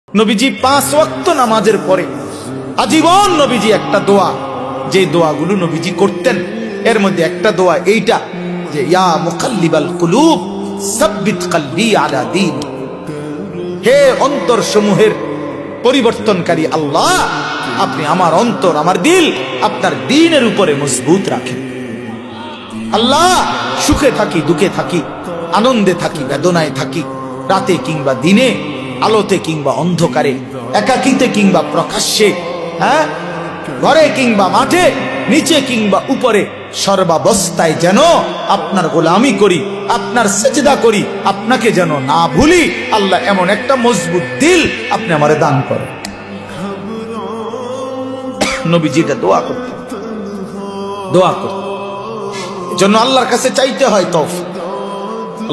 নবীজি 5 ওয়াক্ত নামাজের পরে আজীবন নবীজি একটা দোয়া, যে দোয়াগুলো নবীজি করতেন এর মধ্যে একটা দোয়া এইটা যে ইয়া মুকাল্লিবাল কুলুব সাব্বিত কলবি আলা দীন, হে অন্তর সমূহের পরিবর্তনকারী আল্লাহ, আপনি আমার অন্তর আমার দিল আপনার দ্বীনের উপরে মজবুত রাখেন। আল্লাহ, সুখে থাকি দুঃখে থাকি, আনন্দে থাকি বেদনায় থাকি, রাতে কিংবা দিনে, আলোতে কিংবা অন্ধকারে, একাকিতে কিংবা প্রকাশ্যে, হ্যাঁ, ঘরে কিংবা মাঠে, নিচে কিংবা উপরে, সর্বাবস্থায় যেন আপনার গোলামি করি, আপনার সেজদা করি, আপনাকে যেন না ভুলি। আল্লাহ, এমন একটা মজবুত দিল আপনি আমারে দান করেন। নবীজিটা দোয়া করতেন, দোয়া করতেন। এজন্য আল্লাহর কাছে চাইতে হয় তৌফিক।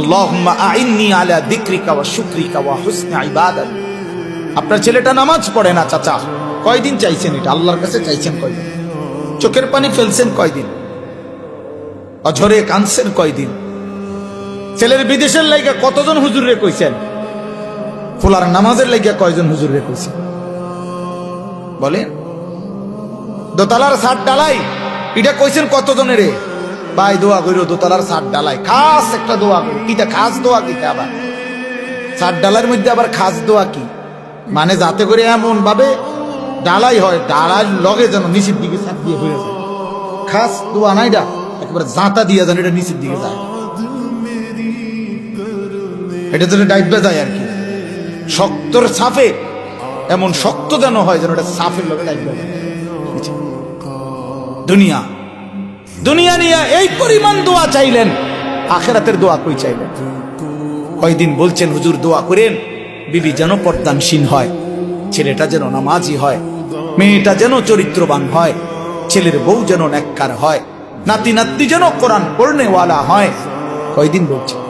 আল্লাহুম্মা আইন্নি আলা যিকরিকা ওয়া শুকরিকা ওয়া হুসনি ইবাদাতি। আপনার ছেলেটা নামাজ পড়ে না চাচা, কয়দিন চাইছেন এটা? আল্লাহর কাছে চাইছেন কয়দিন? চোখের পানি ফেলছেন কয়দিন? অঝরে কাঁদছেন কয়দিন? ছেলের বিদেশের লাইগা কতজন হুজুরে কইছেন? ফুলার নামাজের লাইগা কয়জন হুজুরে কইছেন বলেন? দোতলার ছাদ ডালাই এটা কইছেন কতজনের? ভাই দোয়া কইরো দোতলার ছাদ ডালাই, খাস একটা দোয়া করি। কিটা খাস দোয়া? কিটা আবার ছাদ ডালার মধ্যে আবার খাস দোয়া কি? মানে যাতে করে এমন ভাবে ডালাই হয়, ডালার লগে যেন নিচের দিকে ছাদ দিয়ে হয়ে যায়। খাস দোয়া নাই, এটা একেবারে জাঁতা দিয়ে যেন এটা নিচের দিকে যায়, এটা যেন ডাইবে যায় আর কি। শক্তর সাফে এমন শক্ত যেন হয় যেন এটা সাফের লগে ডাইবে যায়। দুনিয়া দুনিয়া নিয়ে এই পরিমাণ দোয়া চাইলেন, আখিরাতের দোয়া কই চাইলেন? কয়দিন বলছেন হুজুর দোয়া করেন বিবি যেন পর্দানসীন হয়, ছেলেটা যেন নামাজি হয়, মেয়েটা যেন চরিত্রবান হয়, ছেলের বউ যেন নেককার হয়, নাতি নাতনি যেন কোরআন পড়নেওয়ালা হয়। কয়দিন বলছেন?